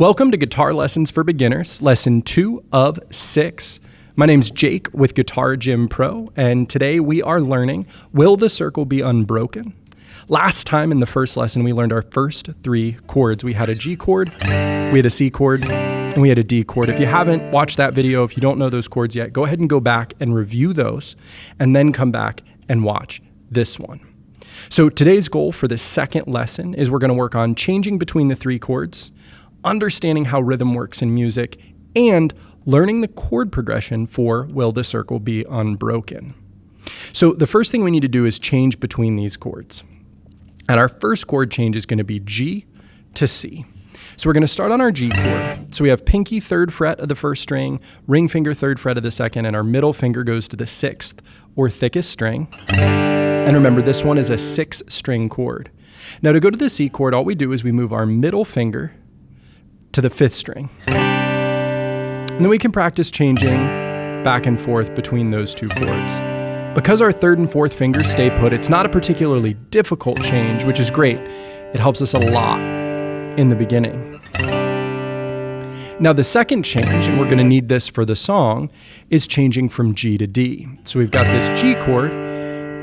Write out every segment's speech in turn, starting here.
Welcome to Guitar Lessons for Beginners, lesson 2 of 6. My name's Jake with Guitar Gym Pro, and today we are learning, will the circle be unbroken? Last time in the first lesson, we learned our first 3 chords. We had a G chord, we had a C chord, and we had a D chord. If you haven't watched that video, if you don't know those chords yet, go ahead and go back and review those, and then come back and watch this one. So today's goal for this second lesson is we're going to work on changing between the 3 chords, understanding how rhythm works in music, and learning the chord progression for Will the Circle Be Unbroken. So the first thing we need to do is change between these chords. And our first chord change is going to be G to C. So we're going to start on our G chord. So we have pinky 3rd fret of the first string, ring finger 3rd fret of the second, and our middle finger goes to the 6th or thickest string. And remember, this one is a 6-string chord. Now to go to the C chord, all we do is we move our middle finger to the 5th string. And then we can practice changing back and forth between those 2 chords. Because our 3rd and 4th fingers stay put, it's not a particularly difficult change, which is great. It helps us a lot in the beginning. Now the second change, and we're going to need this for the song, is changing from G to D. So we've got this G chord.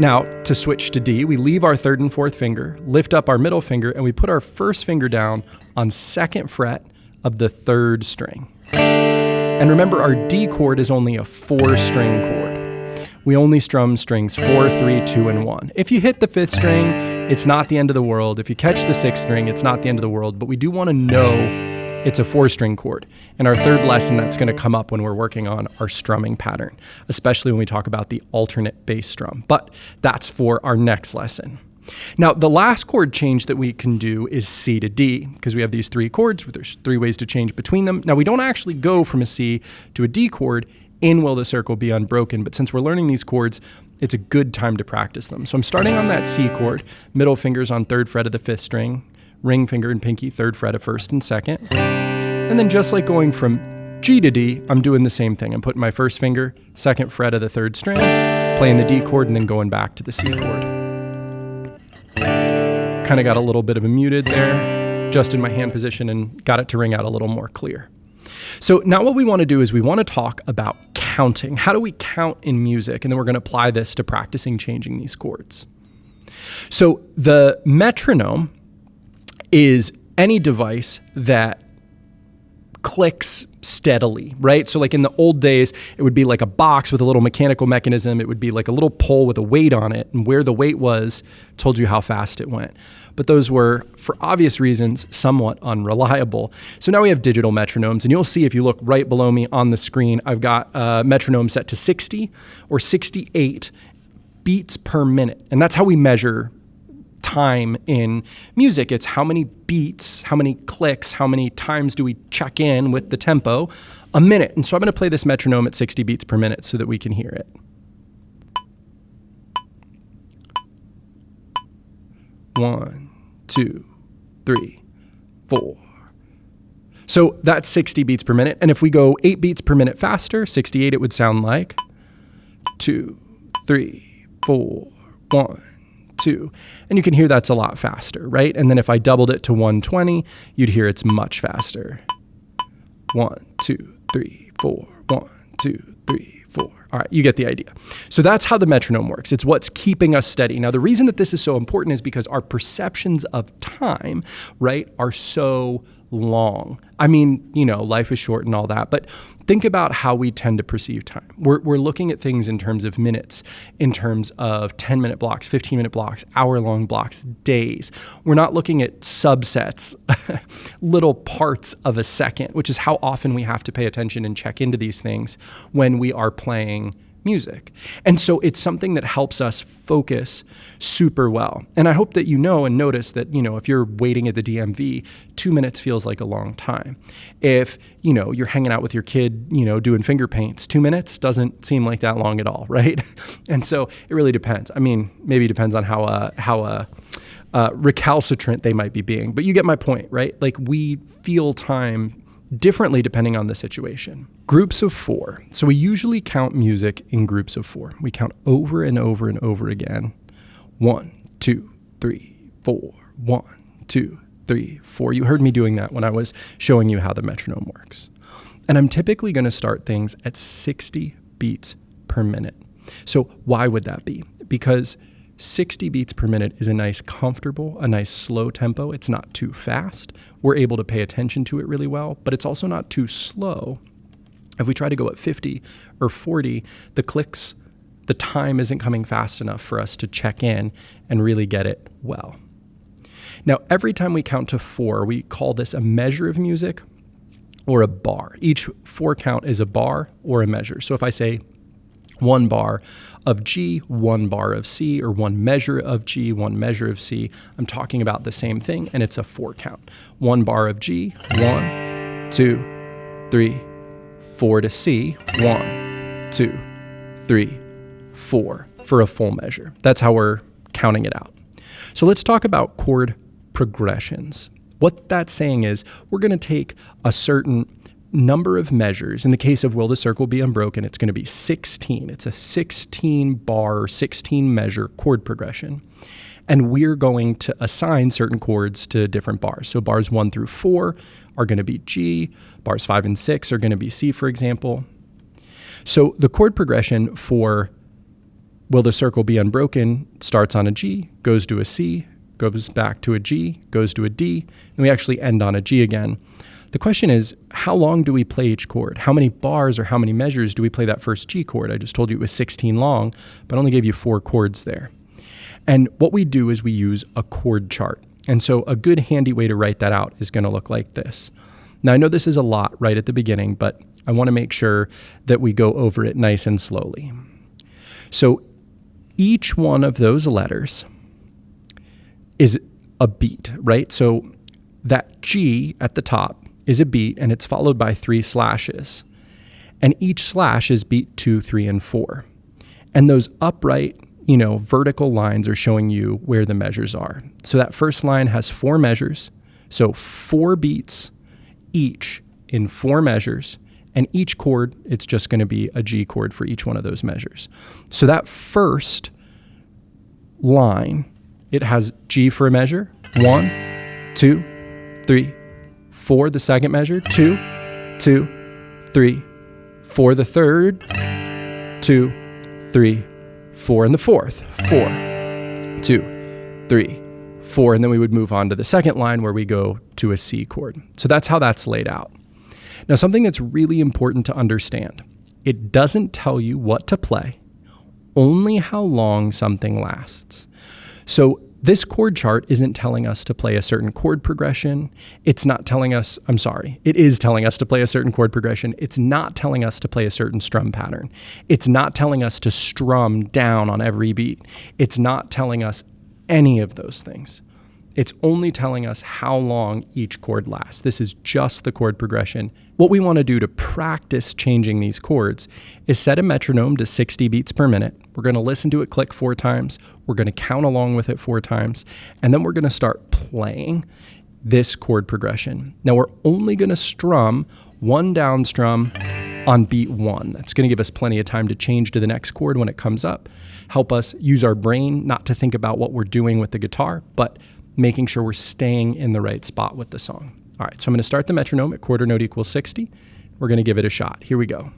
Now to switch to D, we leave our 3rd and 4th finger, lift up our middle finger, and we put our first finger down on 2nd fret of the 3rd string. And remember, our D chord is only a 4-string chord. We only strum strings 4, 3, 2, and 1. If you hit the 5th string, it's not the end of the world. If you catch the 6th string, it's not the end of the world, but we do want to know it's a 4-string chord. In our third lesson, that's going to come up when we're working on our strumming pattern, especially when we talk about the alternate bass strum. But that's for our next lesson. Now, the last chord change that we can do is C to D, because we have these 3 chords. There's 3 ways to change between them. Now, we don't actually go from a C to a D chord in Will the Circle Be Unbroken, but since we're learning these chords, it's a good time to practice them. So I'm starting on that C chord, middle fingers on 3rd fret of the 5th string, ring finger and pinky 3rd fret of 1st and 2nd. And then just like going from G to D, I'm doing the same thing. I'm putting my first finger, 2nd fret of the 3rd string, playing the D chord, and then going back to the C chord. Kind of got a little bit of a muted there, just in my hand position, and got it to ring out a little more clear. So now what we want to do is we want to talk about counting. How do we count in music? And then we're going to apply this to practicing changing these chords. So the metronome is any device that clicks steadily, right? So like in the old days, it would be like a box with a little mechanical mechanism. It would be like a little pole with a weight on it, and where the weight was told you how fast it went. But those were, for obvious reasons, somewhat unreliable. So now we have digital metronomes, and you'll see if you look right below me on the screen, I've got a metronome set to 60 or 68 beats per minute. And that's how we measure time in music. It's how many beats, how many clicks, how many times do we check in with the tempo a minute. And so I'm going to play this metronome at 60 beats per minute so that we can hear it. 1, 2, 3, 4. So that's 60 beats per minute. And if we go 8 beats per minute faster, 68, it would sound like 2, 3, 4, 1, 2. And you can hear that's a lot faster, right? And then if I doubled it to 120, you'd hear it's much faster. 1, 2, 3, 4, 1, 2, 3, 4. All right, you get the idea. So that's how the metronome works. It's what's keeping us steady. Now, the reason that this is so important is because our perceptions of time, right, are so long. I mean, you know, life is short and all that, but think about how we tend to perceive time. We're looking at things in terms of minutes, in terms of 10-minute blocks, 15-minute blocks, hour-long blocks, days. We're not looking at subsets, little parts of a second, which is how often we have to pay attention and check into these things when we are playing music. And so it's something that helps us focus super well. And I hope that you know and notice that, you know, if you're waiting at the DMV, 2 minutes feels like a long time. If, you know, you're hanging out with your kid, you know, doing finger paints, 2 minutes doesn't seem like that long at all, right? And so it really depends. I mean, maybe it depends on how recalcitrant they might be being, but you get my point, right? Like we feel time differently depending on the situation. Groups of 4. So we usually count music in groups of 4. We count over and over and over again. 1, 2, 3, 4. 1, 2, 3, 4. You heard me doing that when I was showing you how the metronome works. And I'm typically going to start things at 60 beats per minute. So why would that be? Because 60 beats per minute is a nice comfortable, a nice slow tempo. It's not too fast. We're able to pay attention to it really well, but it's also not too slow. If we try to go at 50 or 40, the clicks, the time isn't coming fast enough for us to check in and really get it well. Now, every time we count to 4, we call this a measure of music or a bar. Each 4 count is a bar or a measure. So if I say 1 bar of G, 1 bar of C, or 1 measure of G, 1 measure of C, I'm talking about the same thing, and it's a 4 count. 1 bar of G, 1, 2, 3, 4 to C, 1, 2, 3, 4 for a full measure. That's how we're counting it out. So let's talk about chord progressions. What that's saying is we're going to take a certain number of measures. In the case of Will the Circle Be Unbroken, it's going to be 16. It's a 16 bar, 16 measure chord progression. And we're going to assign certain chords to different bars. So bars 1 through 4 are going to be G. Bars 5 and 6 are going to be C, for example. So the chord progression for Will the Circle Be Unbroken starts on a G, goes to a C, goes back to a G, goes to a D, and we actually end on a G again. The question is, how long do we play each chord? How many bars or how many measures do we play that first G chord? I just told you it was 16 long, but I only gave you 4 chords there. And what we do is we use a chord chart. And so a good handy way to write that out is going to look like this. Now, I know this is a lot right at the beginning, but I want to make sure that we go over it nice and slowly. So each one of those letters is a beat, right? So that G at the top is a beat, and it's followed by 3 slashes. And each slash is beat 2, 3, and 4. And those upright, vertical lines are showing you where the measures are. So that first line has 4 measures, so 4 beats each in 4 measures, and each chord, it's just going to be a G chord for each one of those measures. So that first line, it has G for a measure, 1, 2, 3, 4, the second measure, 2, 2, 3, 4, the third, 2, 3, 4, and the fourth, 4, 2, 3, 4, and then we would move on to the second line where we go to a C chord. So that's how that's laid out. Now, something that's really important to understand, it doesn't tell you what to play, only how long something lasts. So this chord chart isn't telling us to play a certain chord progression. It is telling us to play a certain chord progression. It's not telling us to play a certain strum pattern. It's not telling us to strum down on every beat. It's not telling us any of those things. It's only telling us how long each chord lasts. This is just the chord progression. What we want to do to practice changing these chords is set a metronome to 60 beats per minute. We're going to listen to it click 4 times. We're going to count along with it 4 times. And then we're going to start playing this chord progression. Now we're only going to strum 1 down strum on beat 1. That's going to give us plenty of time to change to the next chord when it comes up, help us use our brain not to think about what we're doing with the guitar, but making sure we're staying in the right spot with the song. All right, so I'm going to start the metronome at quarter note equals 60. We're going to give it a shot. Here we go.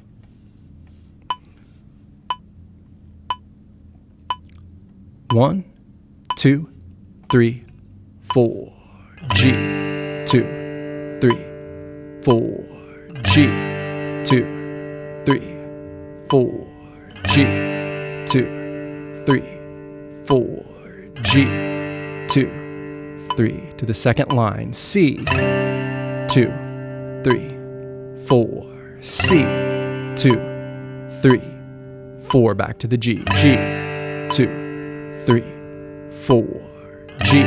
1, 2, 3, 4, G, 2, 3, 4, G, 2, 3, 4, G, 2, 3, 4, G, 2, 3, to the second line, C, 2, 3, 4, C, 2, 3, 4, back to the G, G, 2, 3, 4, G,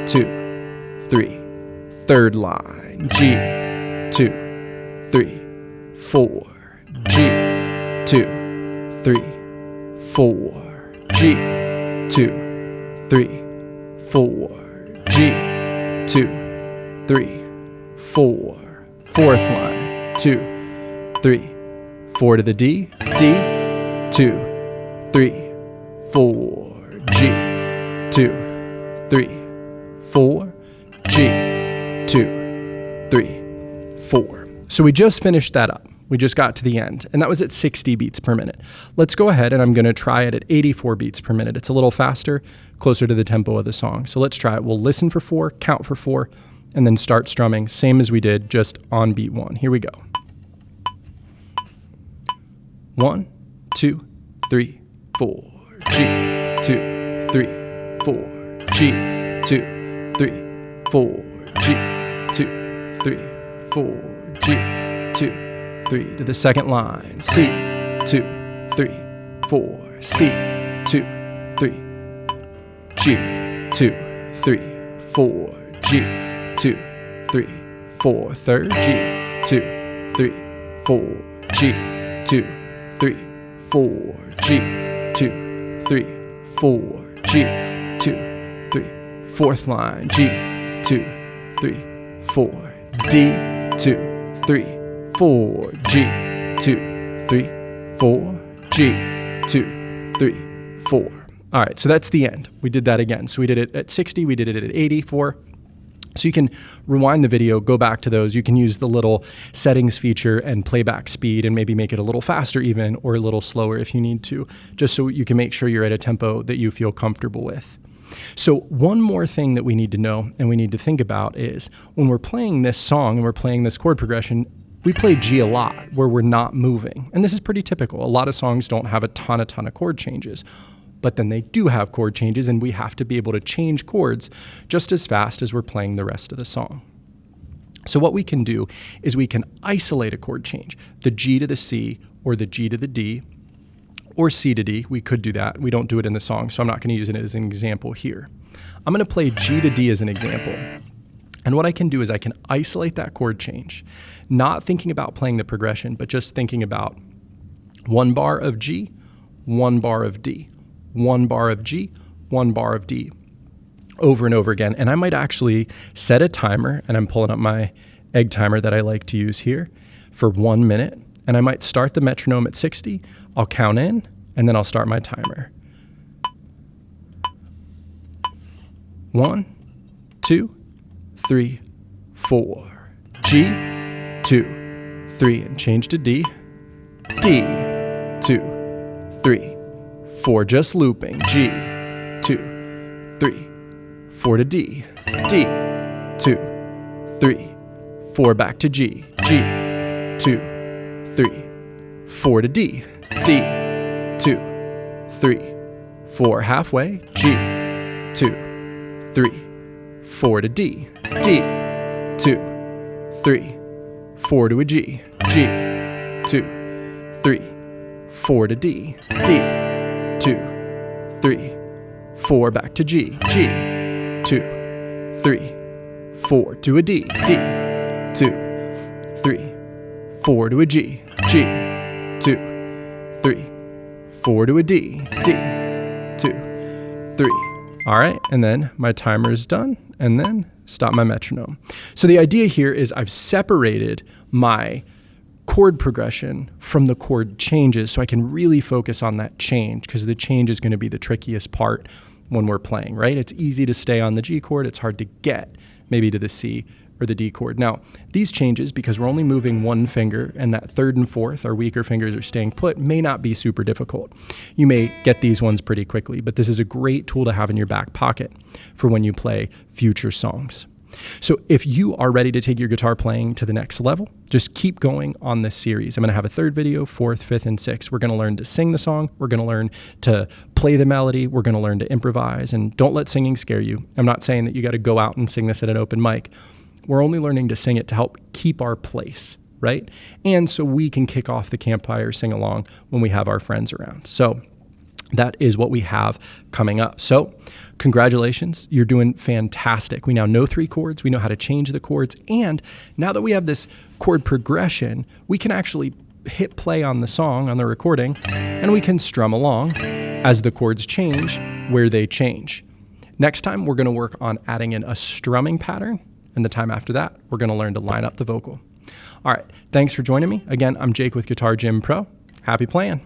2, 3, third line, G, 2, 3, 4, G, 2, 3, 4, G, 2, 3, 4, G, 2, 3, 4, fourth line, 2, 3, 4 to the D, D, 2, 3, 4, G, 2, 3, 4, G, 2, 3, 4. So we just finished that up. We just got to the end, and that was at 60 beats per minute. Let's go ahead and I'm going to try it at 84 beats per minute. It's a little faster, closer to the tempo of the song. So let's try it. We'll listen for 4, count for 4, and then start strumming, same as we did just on beat 1. Here we go. 1, 2, 3, 4. G, 2, 3, 4. G, 2, 3, 4. G, 2, 3, 4. G, 2, 3 to the second line. C, 2, 3, 4. C, 2, 3. G, 2, 3, 4. G, 2, 3, 4. Third. G, 2, 3, 4. G, 2, 3, 4. G, 2, 3, 4. G, 2, 3. Fourth line. G, 2, 3, 4. D, 2, 3, 4. G, 2, 3, 4. G, 2, 3, 4. All right, so that's the end. We did that again. So we did it at 60, we did it at 84. So you can rewind the video, go back to those. You can use the little settings feature and playback speed and maybe make it a little faster even, or a little slower if you need to, just so you can make sure you're at a tempo that you feel comfortable with. So one more thing that we need to know and we need to think about is when we're playing this song and we're playing this chord progression, we play G a lot where we're not moving. And this is pretty typical. A lot of songs don't have a ton of chord changes, but then they do have chord changes and we have to be able to change chords just as fast as we're playing the rest of the song. So what we can do is we can isolate a chord change, the G to the C or the G to the D or C to D. We could do that. We don't do it in the song, so I'm not going to use it as an example here. I'm going to play G to D as an example. And what I can do is I can isolate that chord change, not thinking about playing the progression, but just thinking about 1 bar of G, 1 bar of D, 1 bar of G, 1 bar of D, over and over again. And I might actually set a timer, and I'm pulling up my egg timer that I like to use here, for 1 minute. And I might start the metronome at 60, I'll count in, and then I'll start my timer. 1, 2, 3, 4. G, 2, 3, and change to D. D, 2, 3, 4, just looping. G, 2, 3, 4 to D. D, 2, 3, 4, back to G. G, 2, 3, 4 to D. D, 2, 3, 4, halfway. G, 2, 3, 4 to D. D, 2, 3, 4 to a G. G, 2, 3, 4 to D. D, 2, 3, 4, back to G. G, 2, 3, 4 to a D. D, 2, 3, 4 to a G. G, 2, 3, 4 to a D. D, 2, 3. All right, and then my timer is done, and then stop my metronome. So the idea here is I've separated my chord progression from the chord changes so I can really focus on that change, because the change is going to be the trickiest part when we're playing, right? It's easy to stay on the G chord. It's hard to get maybe to the C or the D chord. Now, these changes, because we're only moving one finger and that third and fourth, our weaker fingers are staying put, may not be super difficult. You may get these ones pretty quickly, but this is a great tool to have in your back pocket for when you play future songs. So if you are ready to take your guitar playing to the next level, just keep going on this series. I'm going to have a third video, fourth, fifth, and sixth. We're going to learn to sing the song. We're going to learn to play the melody. We're going to learn to improvise. And don't let singing scare you. I'm not saying that you got to go out and sing this at an open mic. We're only learning to sing it to help keep our place, right? And so we can kick off the campfire sing along when we have our friends around. So that is what we have coming up. So congratulations, you're doing fantastic. We now know 3 chords, we know how to change the chords, and now that we have this chord progression, we can actually hit play on the song, on the recording, and we can strum along as the chords change where they change. Next time, we're gonna work on adding in a strumming pattern, and the time after that, we're gonna learn to line up the vocal. All right, thanks for joining me. Again, I'm Jake with Guitar Gym Pro. Happy playing.